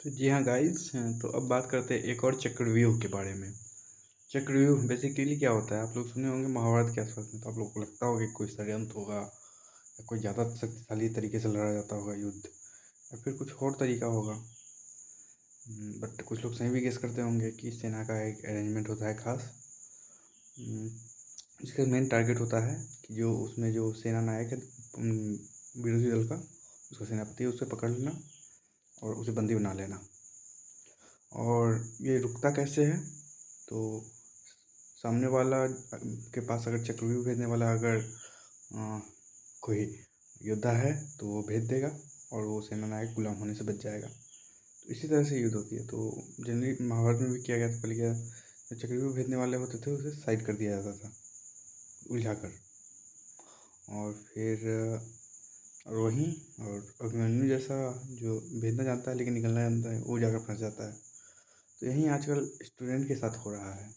तो जी हाँ गाइस, तो अब बात करते हैं एक और चक्रव्यूह के बारे में। चक्रव्यूह बेसिकली क्या होता है, आप लोग सुने होंगे महाभारत के आसपास में, तो आप लोग को लगता होगा कि कोई षड्यंत्र होगा या कोई ज़्यादा शक्तिशाली तरीके से लड़ा जाता होगा युद्ध, या फिर कुछ और तरीका होगा। बट कुछ लोग सही भी गेस करते होंगे कि सेना का एक अरेंजमेंट होता है खास, जिसका मेन टारगेट होता है कि जो उसमें जो सेना नायक है, विरोधी दल का, उसका सेनापति है, उसे पकड़ लेना और उसे बंदी बना लेना। और ये रुकता कैसे है, तो सामने वाला के पास अगर चक्रव्यूह भेजने वाला अगर कोई योद्धा है तो वो भेज देगा और वो सेना नायक गुलाम होने से बच जाएगा। तो इसी तरह से युद्ध होती है। तो जनरली महाभारत में भी किया गया था पहले, क्या जो चक्रव्यूह भेजने वाले होते थे उसे साइड कर दिया जाता था उलझा कर, और फिर और वहीं और अभिमन्यु जैसा जो भेजना जानता है लेकिन निकलना जानता है, वो जाकर फंस जाता है। तो यही आजकल स्टूडेंट के साथ हो रहा है।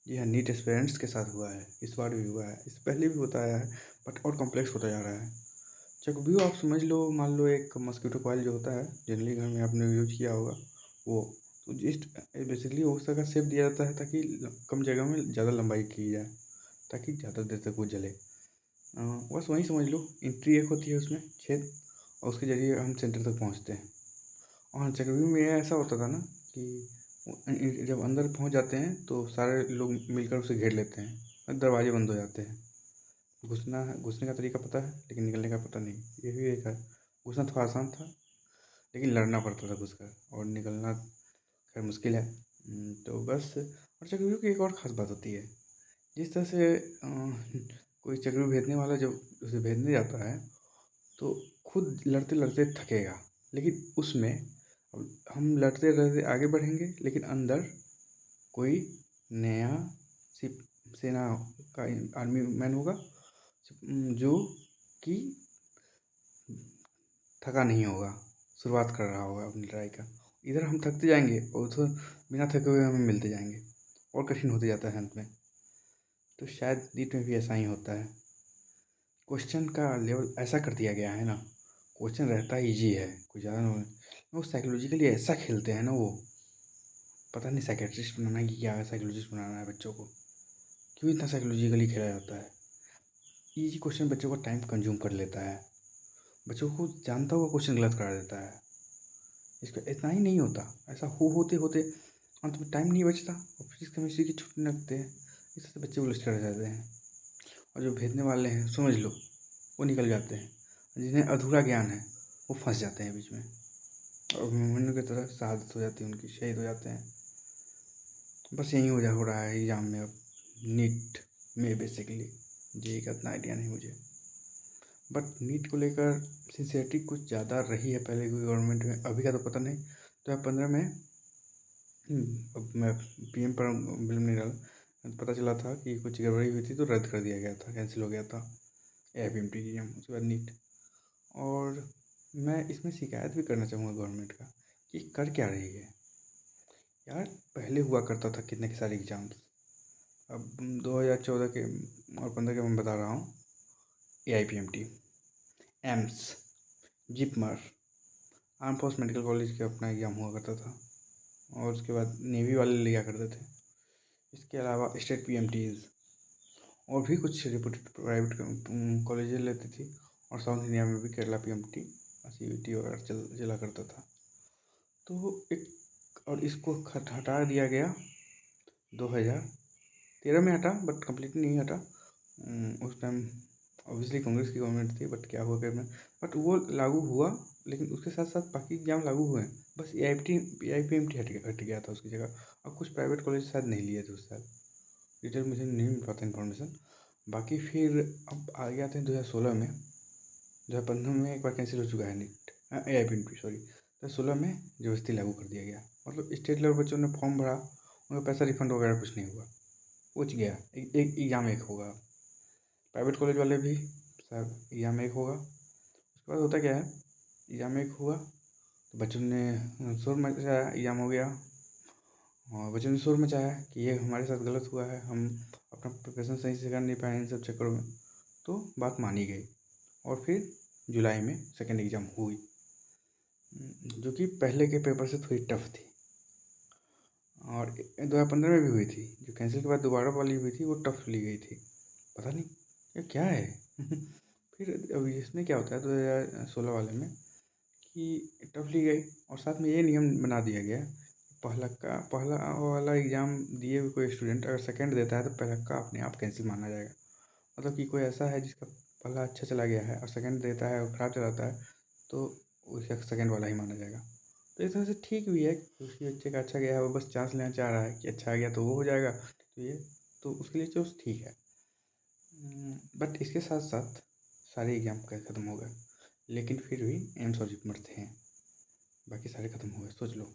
जी हाँ, नीट एस्पिरेंट्स के साथ हुआ है, इस बार भी हुआ है, इससे पहले भी होता आया है, बट और कॉम्प्लेक्स होता जा रहा है। चक्रव्यूह आप समझ लो, मान लो एक मस्कीटो कॉइल जो होता है, जनरली घर में आपने यूज किया होगा वो। तो जिस बेसिकली उस तरह का शेप दिया जाता है ताकि कम जगह में ज़्यादा लंबाई की जाए, ताकि ज़्यादा देर तक वो जले। बस वही समझ लो, एंट्री एक होती है उसमें छेद, और उसके ज़रिए हम सेंटर तक पहुँचते हैं। और चक्रव्यूह में ऐसा होता था ना कि जब अंदर पहुंच जाते हैं तो सारे लोग मिलकर उसे घेर लेते हैं और दरवाजे बंद हो जाते हैं। घुसने का तरीका पता है लेकिन निकलने का पता नहीं, ये भी एक है। घुसना थोड़ा आसान था लेकिन लड़ना पड़ता था घुसकर, और निकलना खैर मुश्किल है। तो बस, और चक्रव्यूह की एक और ख़ास बात होती है, जिस तरह से कोई चक्रव्यूह भेजने वाला जब उसे भेजने जाता है तो खुद लड़ते लड़ते थकेगा, लेकिन उसमें अब हम लड़ते लड़ते आगे बढ़ेंगे, लेकिन अंदर कोई नया सिप सेना का आर्मी मैन होगा जो कि थका नहीं होगा, शुरुआत कर रहा होगा अपनी लड़ाई का। इधर हम थकते जाएंगे और उधर बिना थके हुए हमें मिलते जाएंगे, और कठिन होते जाता है अंत में। तो शायद नीट में भी ऐसा ही होता है। क्वेश्चन का लेवल ऐसा कर दिया गया है ना, क्वेश्चन रहता ईजी है, कुछ ज़्यादा नहीं। वो साइकोलॉजिकली ऐसा खेलते हैं ना वो, पता नहीं साइकेट्रिस्ट बनाना है कि क्या है, साइकोलॉजिस्ट बनाना है बच्चों को, क्यों इतना साइकोलॉजिकली खेला जाता है। ईजी क्वेश्चन बच्चों का टाइम कंज्यूम कर लेता है, बच्चों को जानता हुआ क्वेश्चन गलत करा देता है। इसका इतना ही नहीं होता, ऐसा होते होते अंत में टाइम नहीं बचता और फिजिक्स केमिस्ट्री की छुट्टी लगते हैं। इस तरह से बच्चे उलझ कर रह जाते हैं, और जो भेजने वाले हैं समझ लो वो निकल जाते हैं, जिन्हें अधूरा ज्ञान है वो फंस जाते हैं बीच में, और अभिमन्यु की तरह शहादत हो जाती है उनकी, शहीद हो जाते हैं। बस यही हो रहा है एग्जाम में अब, नीट में बेसिकली। जेई का इतना आइडिया नहीं मुझे, बट नीट को लेकर सिंसियरिटी कुछ ज़्यादा रही है पहले की गवर्नमेंट में, अभी का तो पता नहीं। 2015 में अब मैं पीएम पर फिल्म नहीं डाला, पता चला था कि कुछ गड़बड़ी हुई थी तो रद्द कर दिया गया था, कैंसिल हो गया था एआईपीएमटी एग्जाम, उसके बाद नीट। और मैं इसमें शिकायत भी करना चाहूँगा गवर्नमेंट का कि कर क्या रही है यार। पहले हुआ करता था कितने सारे एग्ज़ाम्स, अब 2014 के और 15 के मैं बता रहा हूँ। AIPMT, AIIMS, JIPMER, arm force medical college के अपना एग्ज़ाम हुआ करता था, और उसके बाद नेवी वाले लिया करते थे। इसके अलावा स्टेट पीएमटीज़ और भी कुछ रिपोर्टेड प्राइवेट कॉलेजें लेती थी, और साउथ इंडिया में भी केरला पीएमटी, सीयूईटी वगैरह चला करता था। तो एक, और इसको हटा दिया गया 2013 में हटा, बट कम्प्लीटली नहीं हटा। उस टाइम ऑब्वियसली कांग्रेस की गवर्नमेंट थी, बट क्या हुआ क्या, बट वो लागू हुआ, लेकिन उसके साथ साथ बाकी एग्जाम लागू हुए हैं। बस एआईपीएमटी हट गया था उसकी जगह। अब कुछ प्राइवेट कॉलेज शायद नहीं लिए थे उस साल, डिटेल मुझे नहीं मिल पाता इन्फॉर्मेशन। बाकी फिर अब आ गया था 2016 में, 2015 में एक बार कैंसिल हो चुका है नीट, एआईपीएमटी सॉरी। 2016 में ज़बरदस्ती लागू कर दिया गया, मतलब स्टेट लेवल बच्चों ने फॉर्म भरा, उनका पैसा रिफंड वगैरह कुछ नहीं हुआ, पहुँच गया। एक एग्ज़ाम एक होगा, प्राइवेट कॉलेज वाले भी सर एग्ज़ाम एक होगा। उसके बाद होता क्या है, एग्ज़ाम एक हुआ तो बच्चों ने शोर मचाया, एग्ज़ाम हो गया, और बच्चों ने शोर मचाया कि ये हमारे साथ गलत हुआ है, हम अपना प्रिपरेशन सही से कर नहीं पाए इन सब चक्करों में। तो बात मानी गई, और फिर जुलाई में सेकेंड एग्ज़ाम हुई। जो कि पहले के पेपर से थोड़ी टफ थी। और 2015 में भी हुई थी, जो कैंसिल के बाद दोबारा वाली हुई थी वो टफ ली गई थी। पता नहीं ये क्या है। फिर अभी इसमें क्या होता है 2016 वाले में कि टफ ली गई और साथ में ये नियम बना दिया गया, पहला वाला एग्ज़ाम दिए हुए कोई स्टूडेंट अगर सेकंड देता है तो पहला का अपने आप कैंसिल माना जाएगा। मतलब कि कोई ऐसा है जिसका पहला अच्छा चला गया है और सेकंड देता है और ख़राब चलाता है तो उसे सेकंड वाला ही माना जाएगा। तो इस तरह से ठीक भी है कि उसी बच्चे का अच्छा गया है, वो बस चांस लेना चाह रहा है कि अच्छा आ गया तो वो हो जाएगा, तो ये तो उसके लिए जो ठीक है। बट इसके साथ साथ सारे एग्ज़ाम का ख़त्म हो गए, लेकिन फिर भी एम्स और जिपमर थे, बाकी सारे ख़त्म हो गए। सोच लो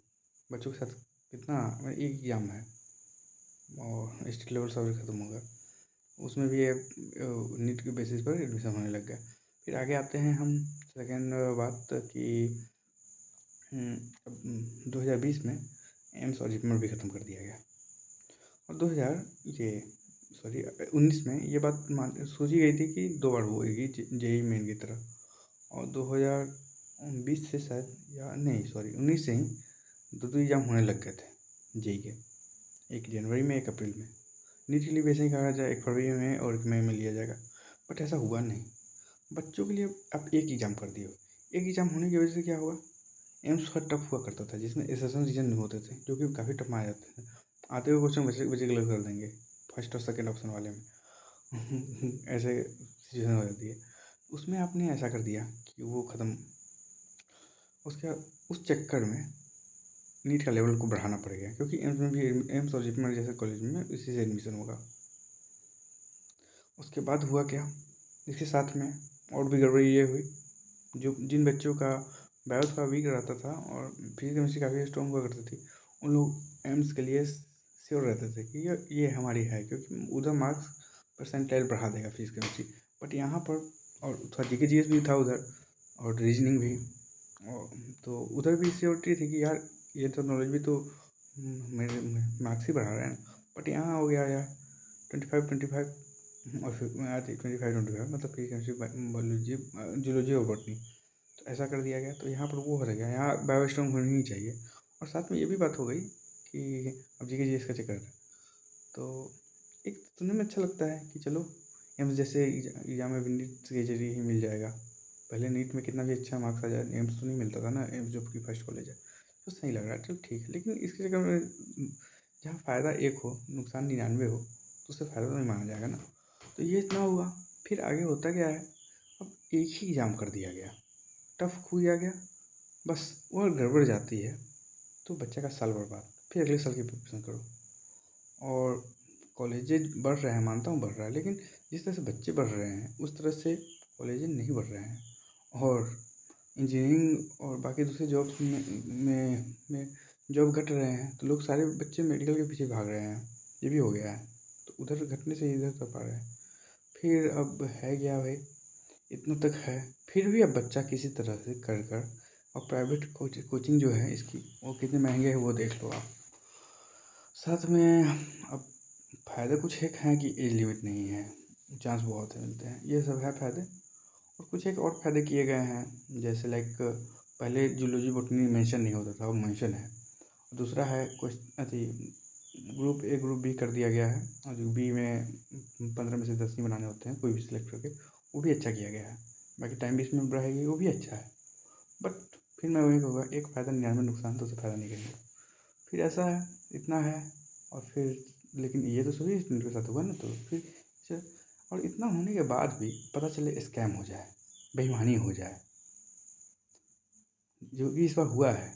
बच्चों के साथ कितना, मतलब एक एग्ज़ाम है और स्टेट लेवल सब ख़त्म हो गया, उसमें भी नीट के बेसिस पर एडमिशन होने लग गया। फिर आगे आते हैं हम सेकेंड बात कि 2020 में एम्स और जिपमर भी ख़त्म कर दिया गया। और 19 में ये बात सोची गई थी कि 2 बार होएगी जेई मेन की तरह, और 2020 से शायद, या नहीं सॉरी 19 से ही दो एग्ज़ाम होने लग गए थे जेई के, एक जनवरी में एक अप्रैल में। नीट के लिए वैसे ही कहा जाए एक फरवरी में और एक मई में लिया जाएगा, बट ऐसा हुआ नहीं। बच्चों के लिए आप एक एग्ज़ाम कर दिए हो, एक एग्ज़ाम होने की वजह से क्या हुआ, एम्स थोड़ा टफ हुआ करता था जिसमें एसेशन रीजन होते थे जो कि काफ़ी टफ माने जाते थे। आते हुए क्वेश्चन बचे बचे क्लियर कर देंगे फर्स्ट और सेकंड ऑप्शन वाले में। ऐसे सिचुएशन हो जाती है। उसमें आपने ऐसा कर दिया कि वो ख़त्म, उसके उस चक्कर में नीट का लेवल को बढ़ाना पड़ेगा, क्योंकि एम्स में भी एम्स और जिपमर जैसे कॉलेज में इसी से एडमिशन होगा। उसके बाद हुआ क्या, इसके साथ में और भी गड़बड़ी ये हुई, जो जिन बच्चों का बायो थोड़ा वीक रहता था और फिजिक्स केमिस्ट्री काफ़ी स्ट्रॉन्ग हुआ करती थी, उन लोग एम्स के लिए श्योर रहते थे कि ये हमारी है, क्योंकि उधर मार्क्स परसेंटाइल बढ़ा देगा फिजिक्स केमिस्ट्री। बट यहाँ पर और थोड़ा जीके जीएस भी था उधर, और रीजनिंग भी, और तो उधर भी श्योरिटी थी कि यार ये तो नॉलेज भी तो मेरे मार्क्स ही बढ़ा रहे हैं। बट यहाँ हो गया यार 25 और फिर आती 25 मतलब फिजिक्स केमिस्ट्री बायोलॉजी जूलॉजी और बॉटनी, तो ऐसा कर दिया गया। तो यहाँ पर वो हो गया, यहाँ बायो स्ट्रॉन्ग होनी ही चाहिए। और साथ में ये भी बात हो गई कि अब जीके जीएस का चक्कर है, तो एक सुनने में अच्छा लगता है कि चलो एम्स जैसे एग्जाम में भी नीट के जरिए ही मिल जाएगा। पहले नीट में कितना भी अच्छा मार्क्स आ जाए एम्स तो नहीं मिलता था ना, एम्स जो कि फर्स्ट कॉलेज है, तो सही लग रहा है चलो ठीक है। लेकिन इसके चक्कर में जहाँ फ़ायदा एक हो नुकसान 99 हो, तो उससे फ़ायदा तो नहीं माना जाएगा ना। तो ये इतना हुआ, फिर आगे होता क्या है, अब एक ही एग्ज़ाम कर दिया गया, टफ किया गया, बस वो गड़बड़ जाती है तो बच्चे का साल बर्बाद, फिर अगले साल की प्रिपरेशन करो। और कॉलेजेज बढ़ रहे हैं, मानता हूँ बढ़ रहा है, लेकिन जिस तरह से बच्चे बढ़ रहे हैं उस तरह से कॉलेजेज नहीं बढ़ रहे हैं। और इंजीनियरिंग और बाकी दूसरे जॉब्स में जॉब घट रहे हैं, तो लोग सारे बच्चे मेडिकल के पीछे भाग रहे हैं, ये भी हो गया है। तो उधर घटने से इधर तो पा रहे हैं। फिर अब है क्या भाई, इतना तक है, फिर भी अब बच्चा किसी तरह से कर कर, और प्राइवेट कोचिंग जो है इसकी वो कितने महंगे है वो देख लो आप। साथ में अब फ़ायदे कुछ एक हैं कि एज लिमिट नहीं है, चांस बहुत है मिलते हैं, ये सब है फ़ायदे। और कुछ एक और फ़ायदे किए गए हैं, जैसे लाइक पहले जूलॉजी बॉटनी मेंशन नहीं होता था, अब मेंशन है। दूसरा है कुछ अथी ग्रुप ए ग्रुप बी कर दिया गया है, और जो बी में 15 में से 10 ही बनाने होते हैं कोई भी सिलेक्ट करके, वो भी अच्छा किया गया है। बाकी टाइम भी इसमें बढ़ाएगी, वो भी अच्छा है। बट फिर मैं वही कहूँगा, एक फ़ायदा 99 नुकसान, तो उसे फ़ायदा नहीं करेंगे। फिर ऐसा है, इतना है। और फिर लेकिन ये तो सभी स्टूडेंट के साथ हुआ ना, तो फिर च और इतना होने के बाद भी पता चले स्कैम हो जाए, बेईमानी हो जाए, जो कि इस बार हुआ है।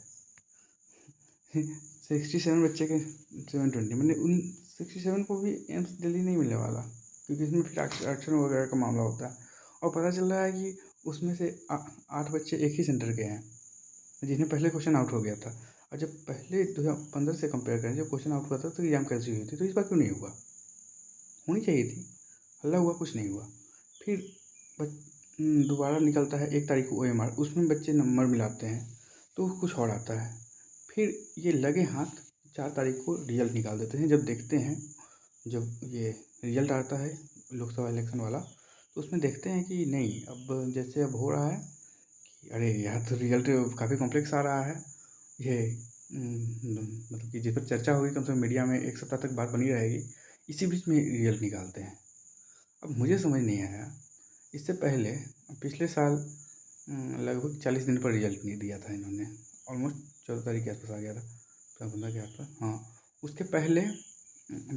67 बच्चे के 720, मैंने उन 67 को भी एम्स दिल्ली नहीं मिलने वाला, क्योंकि इसमें फिर आरक्षण वगैरह का मामला होता है। और पता चल रहा है कि उसमें से 8 बच्चे एक ही सेंटर के हैं जिन्हें पहले क्वेश्चन आउट हो गया था। और जब पहले 2015 से कंपेयर करें, जब क्वेश्चन आउट हुआ था तो एग्जाम कैंसिल हुई थी, तो इस बार क्यों नहीं हुआ, होनी चाहिए थी। हल्ला हुआ, कुछ नहीं हुआ। फिर दोबारा निकलता है 1 तारीख को ओएमआर, उसमें बच्चे नंबर मिलाते हैं तो कुछ और आता है। फिर ये लगे हाथ 4 तारीख को रिजल्ट निकाल देते हैं। जब देखते हैं, जब ये रिजल्ट आता है लोकसभा इलेक्शन वाला, तो उसमें देखते हैं कि नहीं, अब जैसे अब हो रहा है कि अरे यार तो रिजल्ट काफ़ी कॉम्प्लेक्स आ रहा है ये, मतलब कि जिस पर चर्चा होगी कम से कम मीडिया में 1 सप्ताह तक बात बनी रहेगी, इसी बीच में रिजल्ट निकालते हैं। अब मुझे समझ नहीं आया, इससे पहले पिछले साल लगभग 40 दिन पर रिजल्ट नहीं दिया था इन्होंने, ऑलमोस्ट 14 तारीख के आसपास आ गया था, 15 के आसपास, हाँ। उसके पहले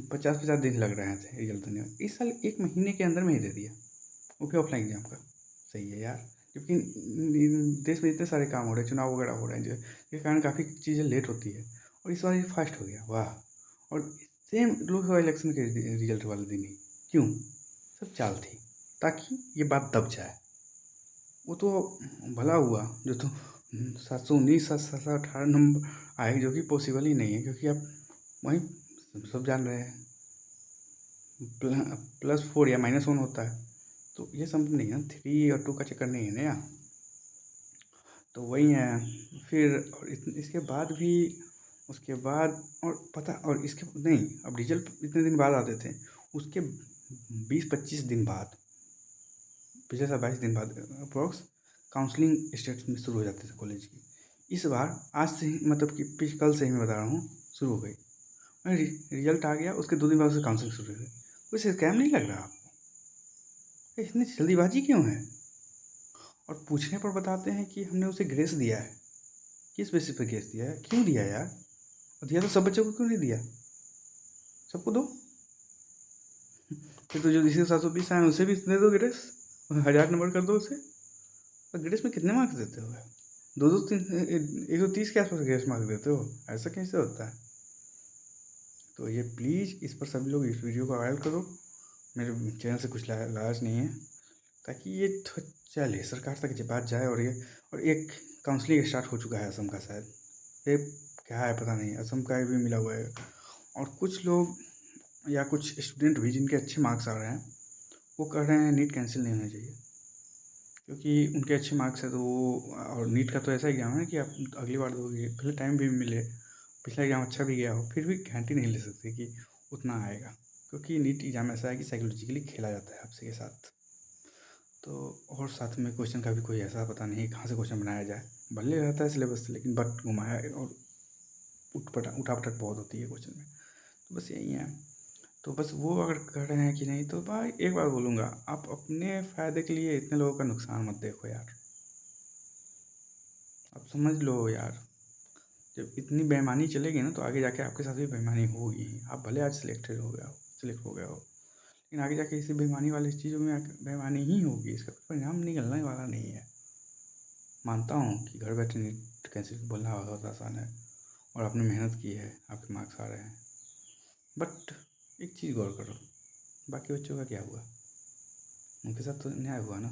50-50 दिन लग रहे थे रिजल्ट देने में। इस साल 1 महीने के अंदर में ही दे दिया, वो भी ऑफलाइन एग्जाम का। सही है यार, क्योंकि देश में इतने सारे काम हो रहे हैं, चुनाव वगैरह हो रहे हैं, जिसके कारण काफ़ी चीज़ें लेट होती है, और इस बार ये फास्ट हो गया, वाह। और सेम लोकसभा इलेक्शन के रिजल्ट वाले दिन ही, क्यों? सब चाल थी, ताकि ये बात दब जाए। वो तो भला हुआ जो तो 719 718 नंबर आए, जो कि पॉसिबल ही नहीं है, क्योंकि अब वहीं सब जान रहे हैं +4 या -1 होता है, तो ये सब नहीं है, 3 और 2 का चक्कर नहीं है ना यार। तो वही है। फिर और इसके बाद भी, उसके बाद और पता, और इसके नहीं, अब रिजल्ट इतने दिन बाद आते थे, उसके 20-25 दिन बाद, पिछले साल 22 दिन बाद अप्रॉक्स काउंसलिंग स्टेट्स में शुरू हो जाते थे कॉलेज की। इस बार आज से ही, मतलब कि कल से ही मैं बता रहा हूँ, शुरू हो गई। और रिजल्ट आ गया, उसके 2 दिन बाद उससे काउंसलिंग शुरू हो गई। कोई स्कैम नहीं लग रहा आपको? इतनी जल्दीबाजी क्यों है? और पूछने पर बताते हैं कि हमने उसे ग्रेस दिया है। किस बेसिस पे ग्रेस दिया है? क्यों दिया यार? और दिया तो सब बच्चों को क्यों नहीं दिया? सबको दो। फिर तो जो जिसके 720 आए उसे भी दे दो ग्रेस, 1000 नंबर कर दो उसे। और ग्रेस में कितने मार्क्स देते हो यार? 130 के आसपास ग्रेस मार्क्स देते हो, ऐसा कैसे होता है? तो ये प्लीज़ इस पर सभी लोग इस वीडियो को वायरल करो। मेरे चैनल से कुछ लालच नहीं है, ताकि ये चले सरकार तक ये बात जाए। और एक काउंसलिंग स्टार्ट हो चुका है असम का, शायद ये क्या है पता नहीं, असम का भी मिला हुआ है। और कुछ लोग या कुछ स्टूडेंट भी जिनके अच्छे मार्क्स आ रहे हैं, वो कह रहे हैं नीट कैंसिल नहीं होना चाहिए, क्योंकि उनके अच्छे मार्क्स है तो वो, और नीट का तो ऐसा एग्ज़ाम है कि आप अगली बार दोगे, भले टाइम भी मिले, पिछला एग्ज़ाम अच्छा भी गया हो, फिर भी गारंटी नहीं ले सकते कि उतना आएगा, क्योंकि नीट एग्ज़ाम ऐसा है कि साइकोलॉजिकली खेला जाता है आपसे के साथ। तो और साथ में क्वेश्चन का भी कोई ऐसा पता नहीं कहाँ से क्वेश्चन बनाया जाए, भले रहता है सिलेबस से, लेकिन बट घुमाया और उठापटक बहुत होती है क्वेश्चन में। तो बस यही है। तो बस वो अगर कह रहे हैं कि नहीं, तो भाई एक बार बोलूँगा, आप अपने फ़ायदे के लिए इतने लोगों का नुकसान मत देखो यार। आप समझ लो यार, जब इतनी बेईमानी चलेगी ना, तो आगे जाके आपके साथ भी बेईमानी होगी ही। आप भले आज सिलेक्ट हो गया हो, लेकिन आगे जाके इसी बेईमानी वाली चीज़ों में बेईमानी ही होगी, इसका कोई परिणाम निकलने वाला नहीं है। मानता हूँ कि घर बैठे नीट कैंसिल बोलना बहुत आसान है, और आपने मेहनत की है, आपके मार्क्स आ रहे हैं, बट एक चीज़ गौर करो, बाकी बच्चों का क्या हुआ? उनके साथ तो न्याय हुआ ना?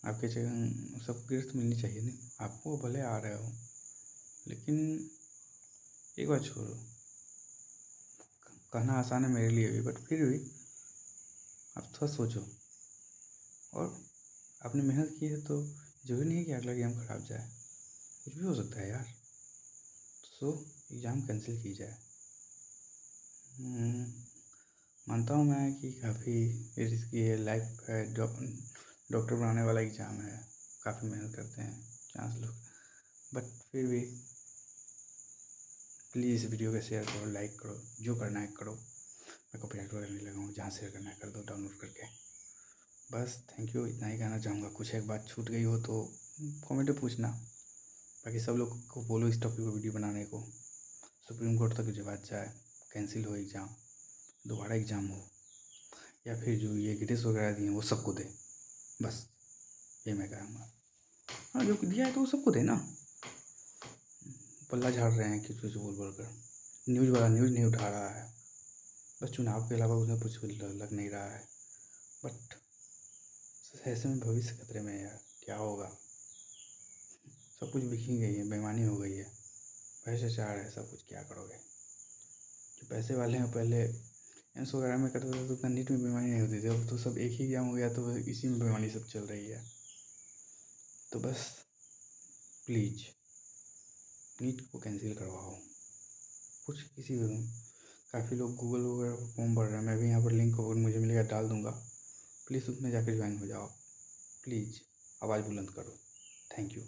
आपके सबको गिरफ्त मिलनी चाहिए नहीं, आपको भले आ रहे हो, लेकिन एक बार छोड़ो, कहना आसान है मेरे लिए भी, बट फिर भी आप थोड़ा सोचो। और आपने मेहनत की है, तो जरूरी नहीं है कि अगला एग्ज़ाम खराब जाए, कुछ भी हो सकता है यार। सो एग्ज़ाम कैंसिल की जाए। मानता हूँ मैं कि काफ़ी रिस्की है, लाइफ है, डॉक्टर बनाने वाला एग्ज़ाम है, काफ़ी मेहनत करते हैं चांस लोग, बट फिर भी प्लीज़ वीडियो को शेयर करो, लाइक करो, जो करना है करो। मैं कॉपीराइट वगैरह नहीं लगाऊँ, जहाँ शेयर करना है कर दो डाउनलोड करके। बस थैंक यू, इतना ही कहना चाहूँगा। कुछ एक बात छूट गई हो तो कमेंट में पूछना। बाकी सब लोग को बोलो इस टॉपिक पर वीडियो बनाने को, सुप्रीम कोर्ट तक जो बात जाए, कैंसिल हो एग्ज़ाम, दोबारा एग्ज़ाम हो, या फिर जो ये ग्रेस वगैरह दिए वो सबको दे। बस ये मैं कहूँगा। हाँ, जो दिया है तो वो सबको दे ना। पल्ला झाड़ रहे हैं किसी से बोल बोल कर, न्यूज़ वाला न्यूज़ नहीं उठा रहा है, बस चुनाव के अलावा उन्हें कुछ लग नहीं रहा है। बट ऐसे में भविष्य खतरे में है यार, क्या होगा? सब कुछ बिक ही गई है, बेईमानी हो गई है, भ्रष्टाचार है सब कुछ, क्या करोगे? जो पैसे वाले हैं, पहले एम्स वगैरह में करते थे तो उतना नीट में बेईमानी नहीं होती थी, अब तो सब एक ही एग्जाम हो गया, तो इसी में बेईमानी सब चल रही है। तो बस प्लीज़ नीट को कैंसिल करवाओ। कुछ किसी भी, काफ़ी लोग गूगल वगैरह पर फॉर्म भर रहे हैं, मैं भी यहाँ पर लिंक अगर मुझे मिलेगा डाल दूँगा, प्लीज़ उसमें जाकर ज्वाइन हो जाओ प्लीज़। आवाज़ बुलंद करो। Thank you.